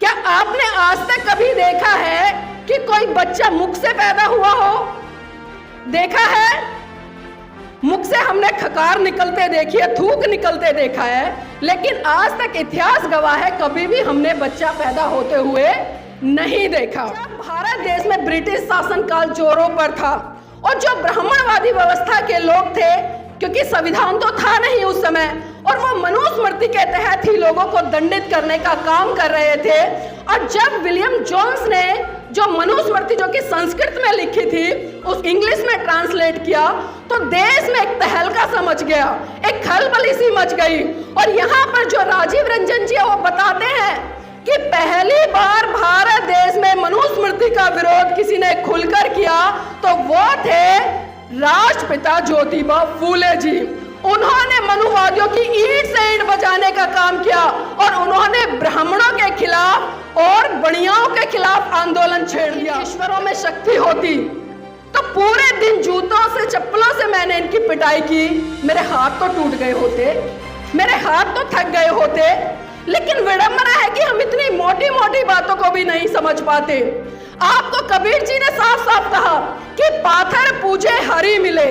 क्या आपने आज तक कभी देखा है कि कोई बच्चा मुख से पैदा हुआ हो? देखा है? मुख से हमने खकार निकलते देखी है, थूक निकलते देखा है, लेकिन आज तक इतिहास गवाह है कभी भी हमने बच्चा पैदा होते हुए नहीं देखा। भारत देश में ब्रिटिश शासनकाल जोरों पर था और जो ब्राह्मणवादी व्यवस्था के लोग थे, क्योंकि संविधान तो था नहीं उस समय, और वो मनुस्मृति के तहत ही लोगों को दंडित करने का काम कर रहे थे। और जब विलियम जोन्स ने जो मनुस्मृति जो कि संस्कृत में लिखी थी उस इंग्लिश में ट्रांसलेट किया, तो देश में एक तहलका सा मच गया, एक खलबली सी मच गई। और यहाँ पर जो राजीव रंजन जी वो बताते हैं कि पहली बार भारत देश में मनुस्मृति का विरोध किसी ने खुलकर किया तो वो थे राष्ट्रपिता ज्योतिबा फूले जी। उन्होंने मनुवादियों की ईंट से ईंट बजाने का काम किया और उन्होंने ब्राह्मणों के खिलाफ और बनियाओं के खिलाफ आंदोलन छेड़ दिया। ईश्वरों में शक्ति होती तो पूरे दिन जूतों से चप्पलों से मैंने इनकी पिटाई की, मेरे हाथ तो टूट गए होते, मेरे हाथ तो थक गए होते, लेकिन विडंबना है कि हम इतनी मोटी मोटी बातों को भी नहीं समझ पाते। आपको कबीर जी ने साफ साफ कहा कि पाथर पूजे हरि मिले,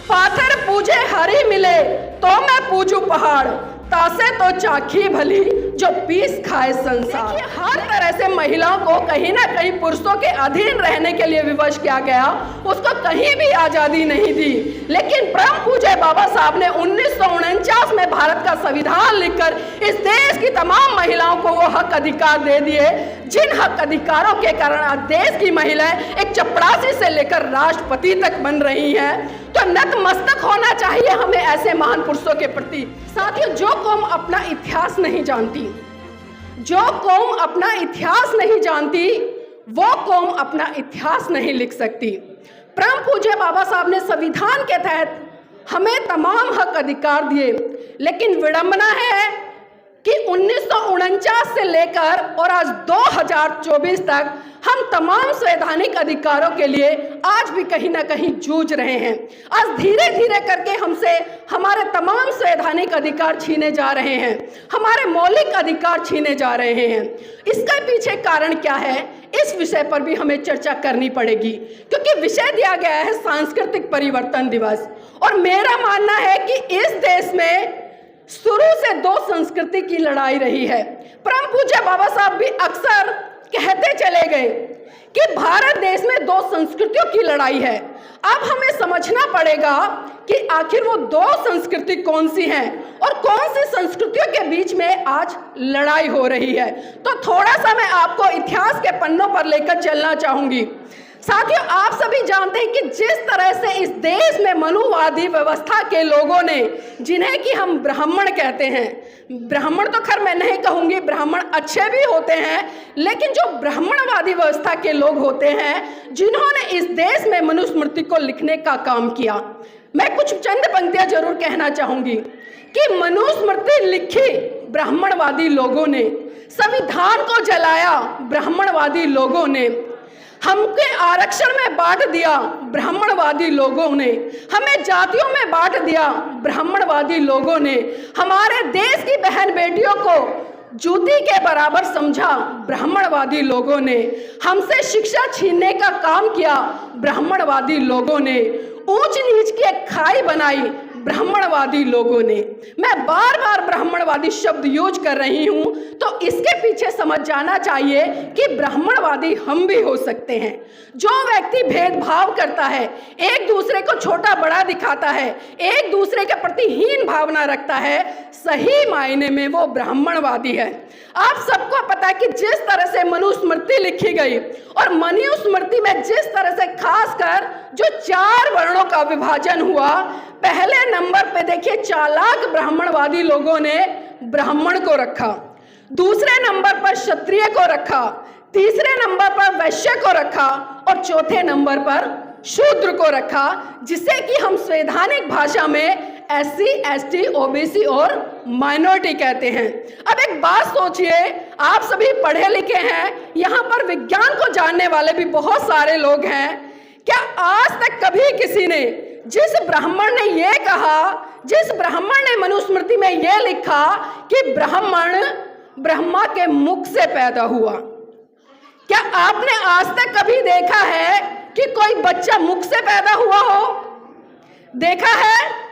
पाथर पूजे हरि मिले तो मैं पूजू पहाड़, तासे तो चाखी भली जो पीस खाए संसार। हर तरह से महिलाओं को कहीं ना कहीं पुरुषों के अधीन रहने के लिए विवश किया गया, उसको कहीं भी आजादी नहीं दी। लेकिन परम पूज्य बाबा साहब ने 1949 में भारत का संविधान लिखकर इस देश की तमाम महिलाओं को वो हक अधिकार दे दिए, जिन हक अधिकारों के कारण आज देश की महिलाएं एक चपरासी से लेकर राष्ट्रपति तक बन रही हैं। तो नतमस्तक होना चाहिए हमें ऐसे महान पुरुषों के प्रति। साथियों, जो कौम अपना इतिहास नहीं जानती, जो कौम अपना इतिहास नहीं जानती, वो कौम अपना इतिहास नहीं लिख सकती। परम पूज्य बाबा साहब ने संविधान के तहत हमें तमाम हक अधिकार दिए, लेकिन विडंबना है कि 1949 से लेकर और आज 2024 तक हम तमाम संवैधानिक अधिकारों के लिए आज भी कहीं ना कहीं जूझ रहे हैं। आज धीरे धीरे करके हमसे हमारे तमाम संवैधानिक अधिकार छीने जा रहे हैं, हमारे मौलिक अधिकार छीने जा रहे हैं। इसके पीछे कारण क्या है, इस विषय पर भी हमें चर्चा करनी पड़ेगी, क्योंकि विषय दिया गया है सांस्कृतिक परिवर्तन दिवस। और मेरा मानना है कि इस देश में शुरू से दो संस्कृति की लड़ाई रही है। परम पूज्य बाबा साहब भी अक्सर कहते चले गए कि भारत देश में दो संस्कृतियों की लड़ाई है। अब हमें समझना पड़ेगा कि आखिर वो दो संस्कृति कौन सी हैं और कौन सी संस्कृतियों के बीच में आज लड़ाई हो रही है। तो थोड़ा सा मैं आपको इतिहास के पन्नों पर लेकर चलना चाहूंगी। साथियों, आप सभी जानते हैं कि जिस तरह से इस देश में मनुवादी व्यवस्था के लोगों ने, जिन्हें कि हम ब्राह्मण कहते हैं, ब्राह्मण तो खैर मैं नहीं कहूंगी, ब्राह्मण अच्छे भी होते हैं, लेकिन जो ब्राह्मणवादी व्यवस्था के लोग होते हैं जिन्होंने इस देश में मनुस्मृति को लिखने का काम किया, मैं कुछ चंद पंक्तियां जरूर कहना चाहूंगी कि मनुस्मृति लिखी ब्राह्मणवादी लोगों ने, संविधान को जलाया ब्राह्मणवादी लोगों ने, हमके आरक्षण में बांट दिया ब्राह्मणवादी लोगों ने, हमें जातियों में बांट दिया ब्राह्मणवादी लोगों ने, हमारे देश की बहन बेटियों को जूती के बराबर समझा ब्राह्मणवादी लोगों ने, हमसे शिक्षा छीनने का काम किया ब्राह्मणवादी लोगों ने, ऊंच नीच की एक खाई बनाई ब्राह्मणवादी लोगों ने। मैं बार बार ब्राह्मणवादी शब्द यूज कर रही हूं, तो इसके पीछे समझ जाना चाहिए कि ब्राह्मणवादी हम भी हो सकते हैं। जो व्यक्ति भेदभाव करता है, एक दूसरे को छोटा बड़ा दिखाता है, एक दूसरे के प्रति हीन भावना रखता है, सही मायने में वो ब्राह्मणवादी है। आप सबको पता है कि जिस तरह से मनुस्मृति लिखी गई और मनुस्मृति में जिस तरह से खासकर जो 4 वर्णों का विभाजन हुआ, पहले नंबर पे देखिए चालाक ब्राह्मणवादी लोगों ने ब्राह्मण को रखा, दूसरे नंबर पर क्षत्रिय को रखा, तीसरे नंबर पर वैश्य को रखा और चौथे नंबर पर शूद्र को रखा, जिसे कि हम संवैधानिक भाषा में SC, ST, OBC और माइनॉरिटी कहते हैं। अब एक बात सोचिए, आप सभी पढ़े लिखे हैं, यहाँ पर विज्ञान को जानने वाले भी बहुत सारे लोग हैं। क्या आज तक कभी किसी ने, जिस ब्राह्मण ने यह कहा, जिस ब्राह्मण ने मनुस्मृति में यह लिखा कि ब्राह्मण ब्रह्मा के मुख से पैदा हुआ। क्या आपने आज तक कभी देखा है कि कोई बच्चा मुख से पैदा हुआ हो? देखा है?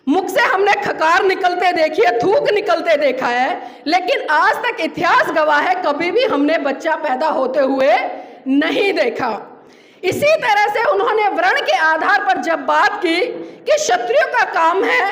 मुख से हमने खकार निकलते देखी है, थूक निकलते देखा है, लेकिन आज तक इतिहास गवाह है कभी भी हमने बच्चा पैदा होते हुए नहीं देखा। इसी तरह से उन्होंने वर्ण के आधार पर जब बात की कि क्षत्रियों का काम है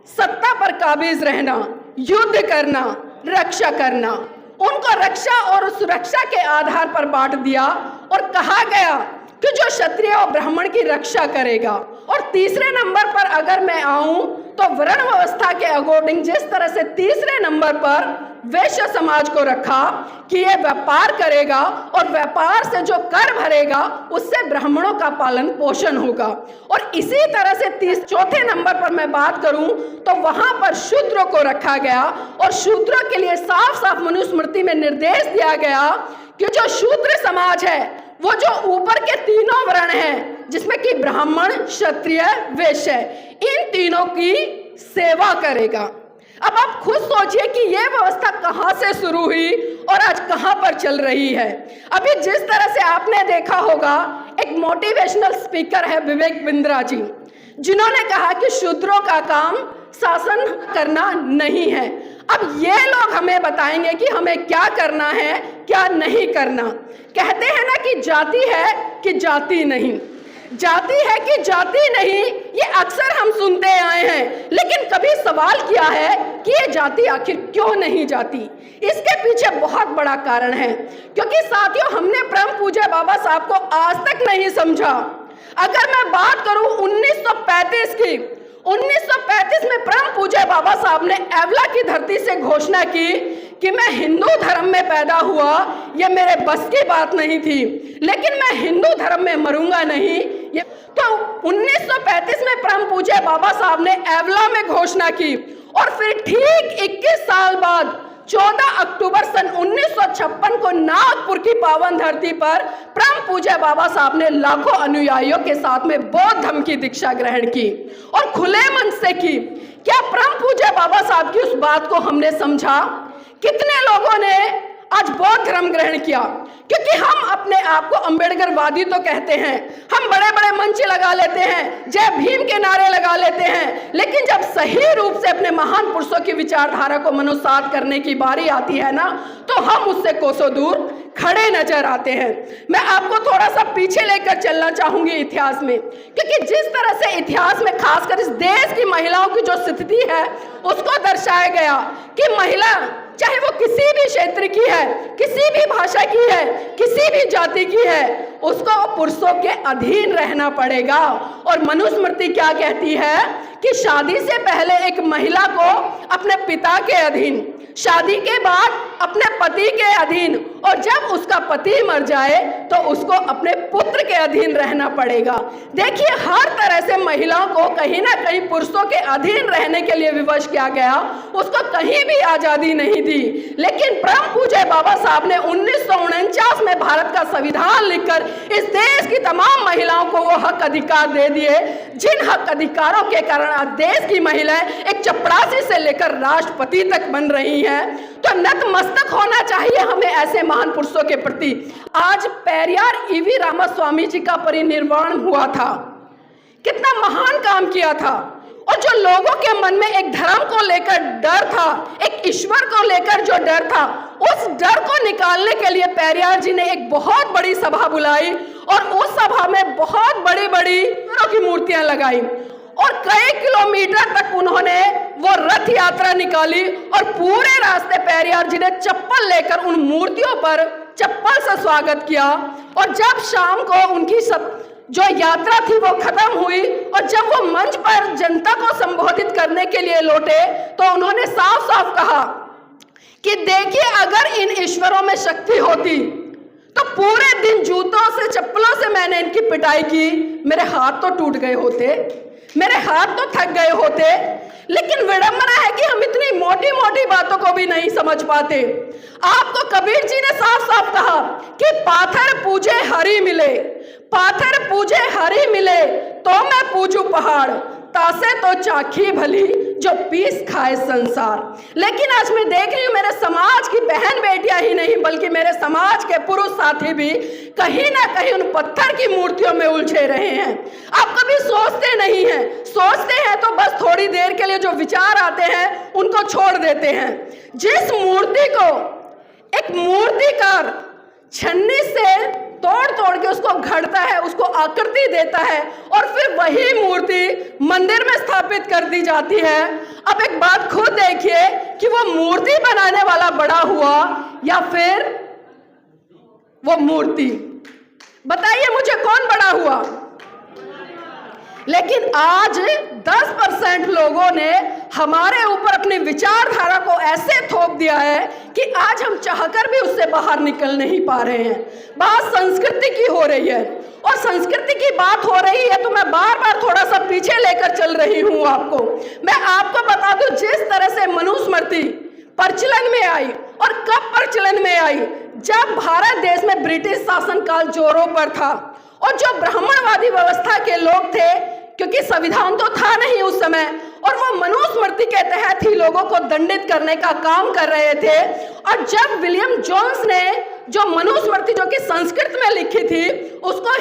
सत्ता पर काबिज रहना, युद्ध करना, रक्षा करना, उनको रक्षा और सुरक्षा के आधार पर बांट दिया और कहा गया कि जो क्षत्रिय और ब्राह्मण की रक्षा करेगा। और तीसरे नंबर पर अगर मैं आऊं तो वर्ण व्यवस्था के अकॉर्डिंग जिस तरह से तीसरे नंबर पर वैश्य समाज को रखा कि ये व्यापार करेगा और व्यापार से जो कर भरेगा उससे ब्राह्मणों का पालन पोषण होगा। और इसी तरह से चौथे नंबर पर मैं बात करूं तो वहां पर शूद्रों को रखा गया और शूद्रों के लिए साफ साफ मनुस्मृति में निर्देश दिया गया कि जो शूद्र समाज है वो जो ऊपर के तीनों वर्ण हैं जिसमें कि ब्राह्मण, क्षत्रिय, वैश्य, इन तीनों की सेवा करेगा। अब आप खुद सोचिए कि यह व्यवस्था कहां से शुरू हुई और आज कहां पर चल रही है। अभी जिस तरह से आपने देखा होगा एक मोटिवेशनल स्पीकर है विवेक बिंद्रा जी, जिन्होंने कहा कि शूद्रों का काम शासन करना नहीं है। अब ये लोग हमें बताएंगे कि हमें क्या करना है क्या नहीं करना। कहते हैं ना कि जाति है कि जाति नहीं, जाति है कि जाति नहीं, ये अक्सर हम सुनते आए हैं, लेकिन कभी सवाल किया है कि ये जाति आखिर क्यों नहीं जाती? इसके पीछे बहुत बड़ा कारण है, क्योंकि साथियों हमने परम पूज्य बाबा साहब को आज तक नहीं समझा। अगर मैं बात करूं 1935 की, 1935 में परम पूज्य बाबा साहब ने एवला की धरती से घोषणा की कि मैं हिंदू धर्म में पैदा हुआ, ये मेरे बस की बात नहीं थी, लेकिन मैं हिंदू धर्म में मरूंगा नहीं। ये तो 1935 में परम पूज्य बाबा साहब ने एवला में घोषणा की और फिर ठीक 21 साल बाद 14 अक्टूबर सन 1956 को नागपुर की पावन धरती पर परम पूज्य बाबा साहब ने लाखों अनुयायियों के साथ में बौद्ध धर्म की दीक्षा ग्रहण की और खुले मन से की। क्या परम पूज्य बाबा साहब की उस बात को हमने समझा? कितने लोगों ने आज बौद्ध धर्म ग्रहण किया? क्योंकि हम अपने आप को अम्बेडकरवादी तो कहते हैं, हम बड़े बड़े मंच लगा लेते हैं, जय भीम के नारे लगा लेते हैं, लेकिन जब सही रूप से अपने महान पुरुषों की विचारधारा को मनुसात करने की बारी आती है ना, तो हम उससे कोसों दूर खड़े नजर आते हैं। मैं आपको थोड़ा सा पीछे लेकर चलना चाहूंगी इतिहास में, क्योंकि जिस तरह से इतिहास में खासकर इस देश की महिलाओं की जो स्थिति है उसको दर्शाया गया कि महिला चाहे वो किसी भी क्षेत्र की है, किसी भी भाषा की है, किसी भी जाति की है, उसको पुरुषों के अधीन रहना पड़ेगा। और मनुस्मृति क्या कहती है कि शादी से पहले एक महिला को अपने पिता के अधीन, शादी के बाद अपने पति के अधीन, और जब उसका पति मर जाए तो उसको अपने पुत्र के अधीन रहना पड़ेगा। देखिए हर तरह से महिलाओं को कहीं ना कहीं पुरुषों के अधीन रहने के लिए विवश किया गया, उसको कहीं भी आजादी नहीं दी। लेकिन परम पूज्य बाबा साहब ने 1949 में भारत का संविधान लिखकर इस देश की तमाम महिलाओं को वो हक अधिकार दे दिए, जिन हक अधिकारों के कारण आज देश की महिलाएं एक चपरासी से लेकर राष्ट्रपति तक बन रही हैं। तो नतमस्तक होना चाहिए हमें ऐसे महान पुरुषों के प्रति। आज पेरियार ईवी रामास्वामी जी का परिनिर्वाण हुआ था, कितना महान काम किया था, और जो लोगों के मन में एक धर्म को लेकर डर था, एक ईश्वर को लेकर जो डर था, उस डर को निकालने के लिए पेरियार जी ने एक बहुत बड़ी सभा बुलाई और उस सभा में बहुत बड़ी बड़ी की मूर्तियां लगाई और कई किलोमीटर तक उन्होंने वो रथ यात्रा निकाली और पूरे रास्ते पेरियार जी ने चप्पल लेकर उन मूर्तियों पर चप्पल से स्वागत किया। और जब शाम को उनकी जो यात्रा थी वो खत्म हुई और जब वो मंच पर जनता को संबोधित करने के लिए लौटे तो उन्होंने साफ साफ कहा कि देखिए अगर इन ईश्वरों में शक्ति होती तो पूरे दिन जूतों से चप्पलों से मैंने इनकी पिटाई की, मेरे हाथ तो टूट गए होते, मेरे हाथ तो थक गए होते, लेकिन विडंबना है कि हम इतनी मोटी मोटी बातों को भी नहीं समझ पाते। आपको कबीर जी ने साफ साफ कहा कि पाथर पूजे हरि मिले, पाथर पूजे हरि मिले तो मैं पूजू पहाड़, तासे तो चाखी भली जो पीस खाए संसार। लेकिन आज मैं देख रही हूं मेरे समाज की बहन बेटियां ही नहीं बल्कि मेरे समाज के पुरुष साथी भी कहीं ना कहीं उन पत्थर की मूर्तियों में उलझे रहे हैं। आप कभी सोचते नहीं हैं, सोचते हैं तो बस थोड़ी देर के लिए जो विचार आते हैं उनको छोड़ देते हैं। जिस मूर्ति को एक मूर्तिकार छन्नी से तोड़ तोड़ के उसको घड़ता है, उसको आकृति देता है और फिर वही मूर्ति मंदिर में स्थापित कर दी जाती है। अब एक बात खुद देखिए कि वो मूर्ति बनाने वाला बड़ा हुआ या फिर वो मूर्ति। बताइए मुझे कौन बड़ा हुआ? लेकिन आज 10% लोगों ने हमारे ऊपर अपनी विचारधारा को ऐसे थोप दिया है कि आज हम चाहकर भी उससे बाहर निकल नहीं पा रहे हैं। बात संस्कृति की हो रही है और संस्कृति की बात हो रही है तो मैं बार बार थोड़ा सा पीछे लेकर चल रही हूं आपको। मैं आपको बता दूं, जिस तरह से मनुस्मृति प्रचलन में आई और कब प्रचलन में आई, जब भारत देश में ब्रिटिश शासनकाल जोरों पर था और जो ब्राह्मणवादी व्यवस्था के लोग थे, क्योंकि संविधान तो था नहीं उस समय, और वो मनुस्मृति के तहत ही लोगों को दंडित करने का काम कर रहे थे। और जब विलियम जोन्स ने जो मनुस्मृति जो कि संस्कृत में लिखी थी उसको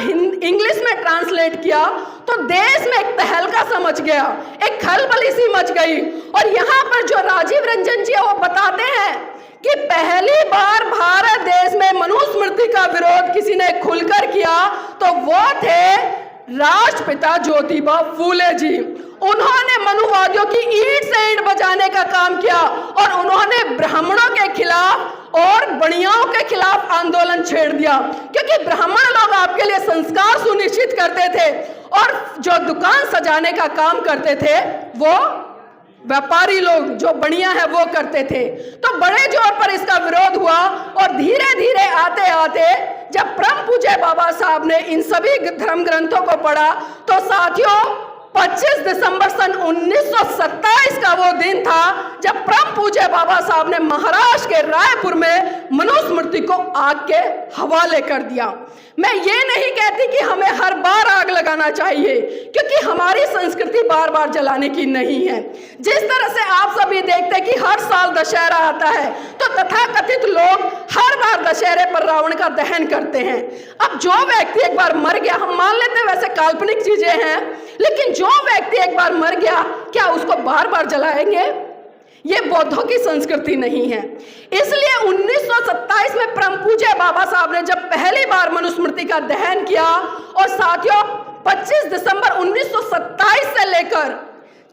इंग्लिश में ट्रांसलेट किया तो देश में एक तहलका सा मच गया, एक खलबली सी मच गई। और यहाँ पर जो राजीव रंजन जी है वो बताते हैं कि पहली बार भारत देश में मनुस्मृति का विरोध किसी ने खुलकर किया तो वो थे राष्ट्रपिता ज्योतिबा फूले जी। उन्होंने मनुवादियों की ईंट से ईंट बजाने का काम किया और उन्होंने ब्राह्मणों के खिलाफ और बनियाओं के खिलाफ आंदोलन छेड़ दिया, क्योंकि ब्राह्मण लोग आपके लिए संस्कार सुनिश्चित करते थे और जो दुकान सजाने का काम करते थे वो व्यापारी लोग जो बनिया है वो करते थे। तो बड़े जोर पर इसका विरोध हुआ और धीरे धीरे आते आते जब परम पूज्य बाबा साहब ने इन सभी धर्म ग्रंथों को पढ़ा तो साथियों 25 दिसंबर सन 1927 का वो दिन था जब परम पूज्य बाबा साहब ने महाराष्ट्र के रायपुर में मनुस्मृति को आग के हवाले कर दिया। मैं ये नहीं कहती कि हमें हर बार आग लगाना चाहिए, क्योंकि हमारी संस्कृति बार बार जलाने की नहीं है। जिस तरह से आप सभी देखते हैं कि हर साल दशहरा आता है तो तथाकथित लोग हर बार दशहरे पर रावण का दहन करते हैं। अब जो व्यक्ति एक बार मर गया, हम मान लेते हैं वैसे काल्पनिक चीजें हैं, लेकिन जो व्यक्ति एक बार मर गया क्या उसको बार बार जलाएंगे? ये बौद्धों की संस्कृति नहीं है। इसलिए 1927 में परम पूज्य बाबा साहब ने जब पहली बार मनुस्मृति का दहन किया और साथियों 25 दिसंबर 1927 से लेकर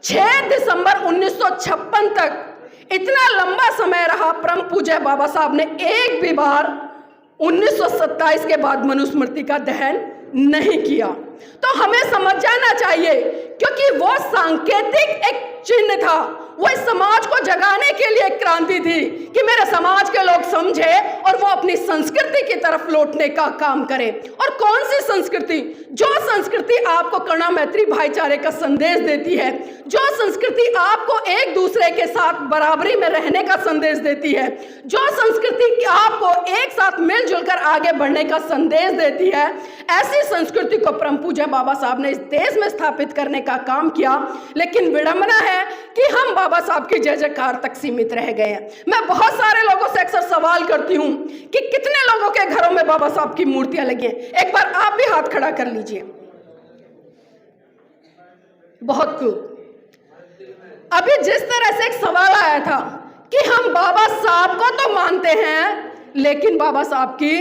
6 दिसंबर 1956 तक इतना लंबा समय रहा, परम पूज्य बाबा साहब ने एक भी बार 1927 के बाद मनुस्मृति का दहन नहीं किया। तो हमें समझ जाना चाहिए, क्योंकि वो सांकेतिक एक चिन्ह था, वो इस समाज को जगाने के लिए एक क्रांति थी कि मेरे समाज के लोग समझे और वो अपनी संस्कृति की तरफ लौटने का काम करें। और कौन सी संस्कृति? जो संस्कृति आपको करुणा मैत्री भाईचारे का संदेश देती है, जो संस्कृति आपको एक दूसरे के साथ बराबरी में रहने का संदेश देती है, जो संस्कृति आपको एक साथ मिलजुल कर आगे बढ़ने का संदेश देती है, ऐसी संस्कृति को परम पूज्य बाबा साहब ने इस देश में स्थापित करने का काम किया। लेकिन विडंबना है कि हम बाबा साहब की जय जयकार तक सीमित रह गए हैं। मैं बहुत सारे लोगों से अक्सर सवाल करती हूं कि कितने लोगों के घरों में बाबा साहब की मूर्तियां लगी हैं। एक बार आप भी हाथ खड़ा कर लीजिए। बहुत खूब। अभी जिस तरह से एक सवाल आया था कि हम बाबा साहब को तो मानते हैं लेकिन बाबा साहब की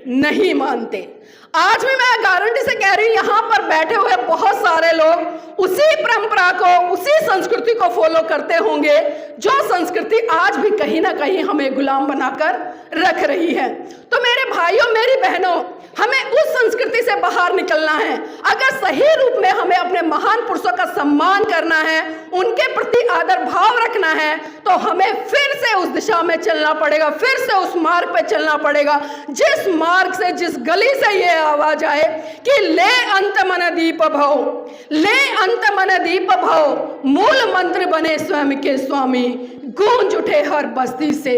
नहीं मानते। आज भी मैं गारंटी से कह रही हूं, यहां पर बैठे हुए बहुत सारे लोग उसी परंपरा को, उसी संस्कृति को फॉलो करते होंगे जो संस्कृति आज भी कहीं ना कहीं हमें गुलाम बनाकर रख रही है। तो मेरे भाइयों, मेरी बहनों, हमें उस संस्कृति से बाहर निकलना है। अगर सही रूप में हमें अपने महान पुरुषों का सम्मान करना है, उनके प्रति आदर भाव रखना है, तो हमें फिर से उस दिशा में चलना पड़ेगा, फिर से उस मार्ग पे चलना पड़ेगा जिस मार्ग से, जिस गली से ये आवाज आए कि ले अंत मन दीप भव, ले अंत मन दीप भव, मूल मंत्र बने स्वयं के स्वामी, गूंज उठे हर बस्ती से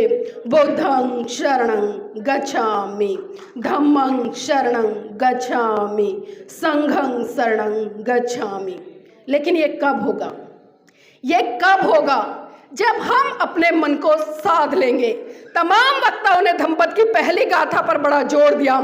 बुद्धं शरणं गच्छामि, धम्मं शरणं गच्छामि, संघं शरणं गच्छामि। लेकिन ये कब होगा? ये कब होगा? जब हम अपने मन को साध लेंगे। तमाम वक्ताओं ने धम्पद की पहली गाथा पर बड़ा जोर दिया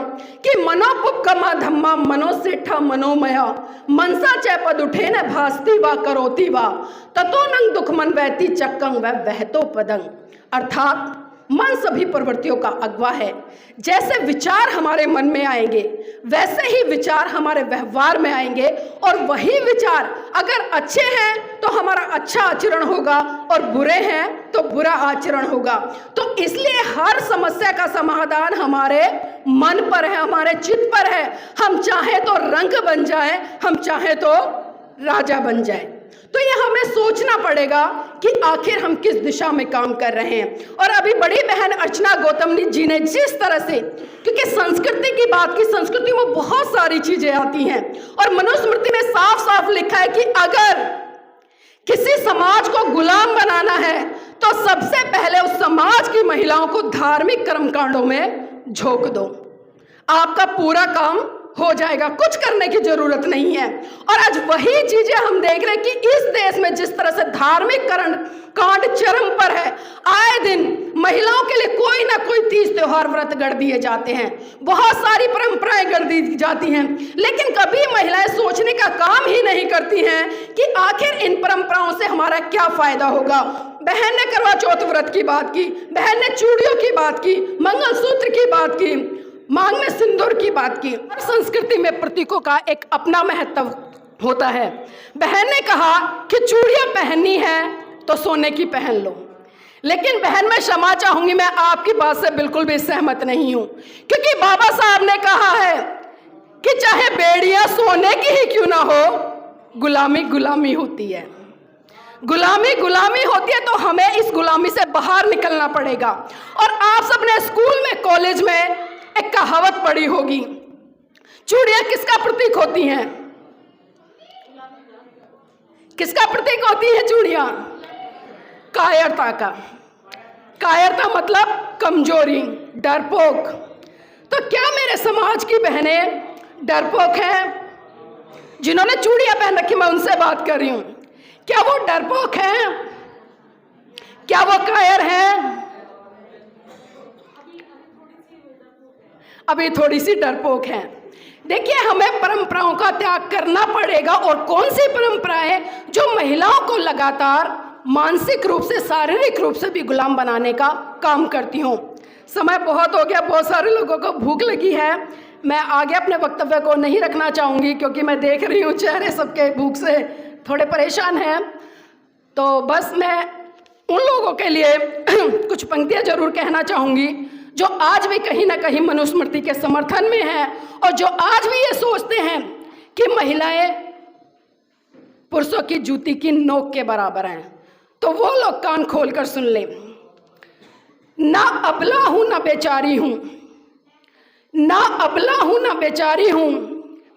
कि मनोपुपगमा धम्मा मनोसेठा मनोमया मनसा चैपद उठे न भास्ती वा करोती वा ततो नंग दुखमन वैती चक्कंग व वहतो पदंग। अर्थात मन सभी प्रवृत्तियों का अगवा है। जैसे विचार हमारे मन में आएंगे वैसे ही विचार हमारे व्यवहार में आएंगे, और वही विचार अगर अच्छे हैं तो हमारा अच्छा आचरण होगा और बुरे हैं तो बुरा आचरण होगा। तो इसलिए हर समस्या का समाधान हमारे मन पर है, हमारे चित्त पर है। हम चाहे तो रंक बन जाए, हम चाहे तो राजा बन जाए। तो ये हमें सोचना पड़ेगा कि आखिर हम किस दिशा में काम कर रहे हैं। और अभी बड़ी बहन अर्चना गौतम जी ने जिस तरह से, क्योंकि संस्कृति की बात की, संस्कृति में बहुत सारी चीजें आती हैं और मनुस्मृति में साफ साफ लिखा है कि अगर किसी समाज को गुलाम बनाना है तो सबसे पहले उस समाज की महिलाओं को धार्मिक कर्मकांडों में झोंक दो, आपका पूरा काम हो जाएगा, कुछ करने की जरूरत नहीं है। और आज वही चीजें हम देख रहे हैं कि इस देश में जिस तरह से धार्मिक कांड चरम पर है, आए दिन महिलाओं के लिए कोई ना कोई तीज त्योहार व्रत गढ़ दिए जाते हैं, बहुत सारी परंपराएं गढ़ दी जाती हैं, लेकिन कभी महिलाएं सोचने का काम ही नहीं करती हैं कि आखिर इन परंपराओं से हमारा क्या फायदा होगा। बहन ने करवा चौथ व्रत की बात की, बहन ने चूड़ियों की बात की, मंगलसूत्र की बात की, मांग में सिंदूर की बात की। संस्कृति में प्रतीकों का एक अपना महत्व होता है। बहन ने कहा कि चूड़ियां पहननी है तो सोने की पहन लो, लेकिन बहन मैं क्षमा चाहूंगी, मैं आपकी बात से बिल्कुल भी सहमत नहीं हूं, क्योंकि बाबा साहब ने कहा है कि चाहे बेड़ियां सोने की ही क्यों ना हो, गुलामी गुलामी होती है। गुलामी गुलामी होती है, तो हमें इस गुलामी से बाहर निकलना पड़ेगा। और आप सबने स्कूल में, कॉलेज में एक कहावत पढ़ी होगी, चूड़ियां किसका प्रतीक होती हैं? किसका प्रतीक होती है चूड़ियां? कायरता का। कायरता मतलब कमजोरी, डरपोक। तो क्या मेरे समाज की बहनें डरपोक हैं? जिन्होंने चूड़ियां पहन रखी, मैं उनसे बात कर रही हूं, क्या वो डरपोक हैं? क्या वो कायर हैं? अभी थोड़ी सी डरपोक हैं। देखिए, हमें परंपराओं का त्याग करना पड़ेगा। और कौन सी परंपराएं जो महिलाओं को लगातार मानसिक रूप से, शारीरिक रूप से भी गुलाम बनाने का काम करती हों। समय बहुत हो गया, बहुत सारे लोगों को भूख लगी है, मैं आगे अपने वक्तव्य को नहीं रखना चाहूँगी, क्योंकि मैं देख रही हूँ चेहरे सबके भूख से थोड़े परेशान हैं। तो बस मैं उन लोगों के लिए कुछ पंक्तियाँ जरूर कहना चाहूँगी जो आज भी कहीं ना कहीं मनुस्मृति के समर्थन में है, और जो आज भी ये सोचते हैं कि महिलाएं पुरुषों की जूती की नोक के बराबर हैं। तो वो लोग कान खोल कर सुन लें। ना अबला हूं ना बेचारी हूं, ना अबला हूं ना बेचारी हूं,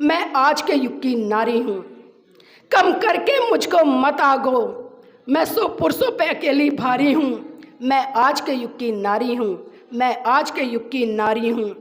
मैं आज के युग की नारी हूं। कम करके मुझको मत आगो, मैं सो पुरुषों पे अकेली भारी हूं। मैं आज के युग की नारी हूं, मैं आज के युग की नारी हूं।